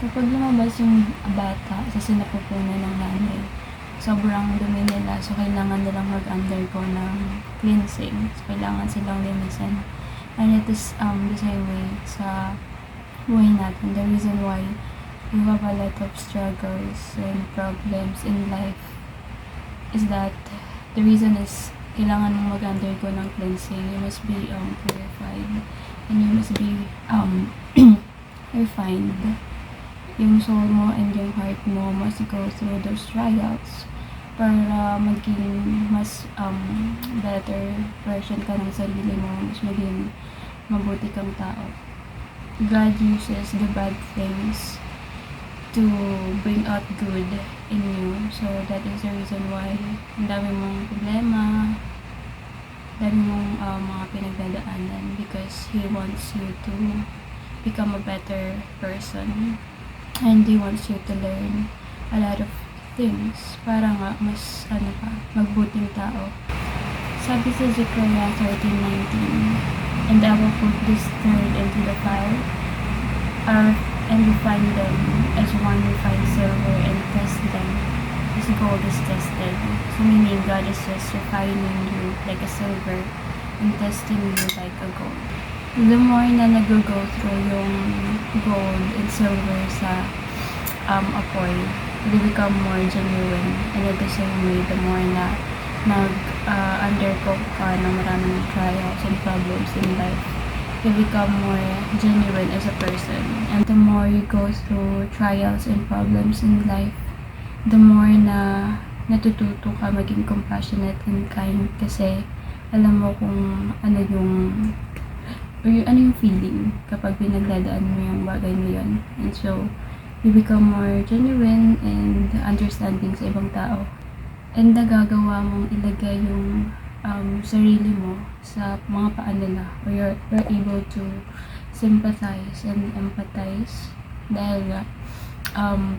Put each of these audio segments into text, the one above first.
Kapag lumabas yung bata sa sinapupunan ng nanay, sobrang dumi nila, so kailangan nilang mag-undergo ng cleansing. So, kailangan silang linisin. And it is the same way sa buhay natin. The reason why we have a lot of struggles and problems in life is that the reason is kailangan mong mag-undergo ng cleansing. You must be purified and you must be refined. Yung soul mo and yung heart mo must go through those trials para maging mas better version ka ng sarili mo, mas maging mabuti kang tao. God uses the bad things to bring out good in you. So that is the reason why ang dami mong problema, dami mong mga pinagdadaanan, because He wants you to become a better person. And He wants you to learn a lot of things para nga mas magbuting tao. Sabi sa Zechariah 13:19, "And I will put this third into the fire, and refine them as one refines silver, and test them as gold is tested." So meaning God is just refining you like a silver and testing you like a gold. The more na nag-go through yung gold and silver sa apoy, they become more genuine. And at the same way, the more na undergo ka ng maraming trials and problems in life, you become more genuine as a person. And the more you go through trials and problems in life, the more na natututo ka maging compassionate and kind, kasi alam mo kung ano yung feeling kapag pinagdadaan mo yung bagay na yun. And so, you become more genuine and understanding sa ibang tao. And nagagawa mong ilagay yung sarili mo sa mga paan nila, or you're able to sympathize and empathize dahil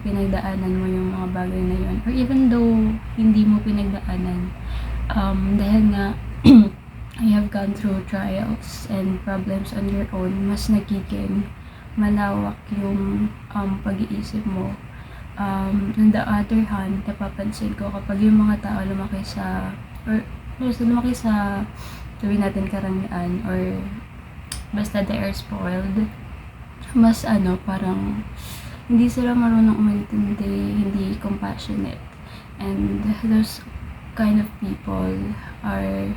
pinagdaanan mo yung mga bagay na yun. Or even though hindi mo pinagdaanan, dahil nga I have gone through trials and problems on your own, mas nagiging malawak yung pag-iisip mo. On the other hand, napapansin ko kapag yung mga tao lumaki sa gawin natin karamihan, or basta they are spoiled, mas parang hindi sila marunong umintindi, hindi compassionate, and those kind of people are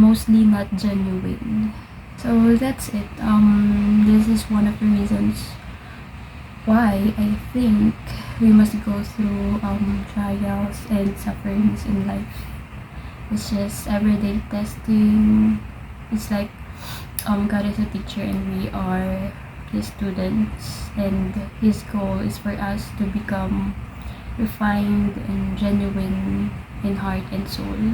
mostly not genuine. So that's it. This is one of the reasons why I think we must go through trials and sufferings in life. It's just everyday testing. It's like God is a teacher and we are His students, and His goal is for us to become refined and genuine in heart and soul.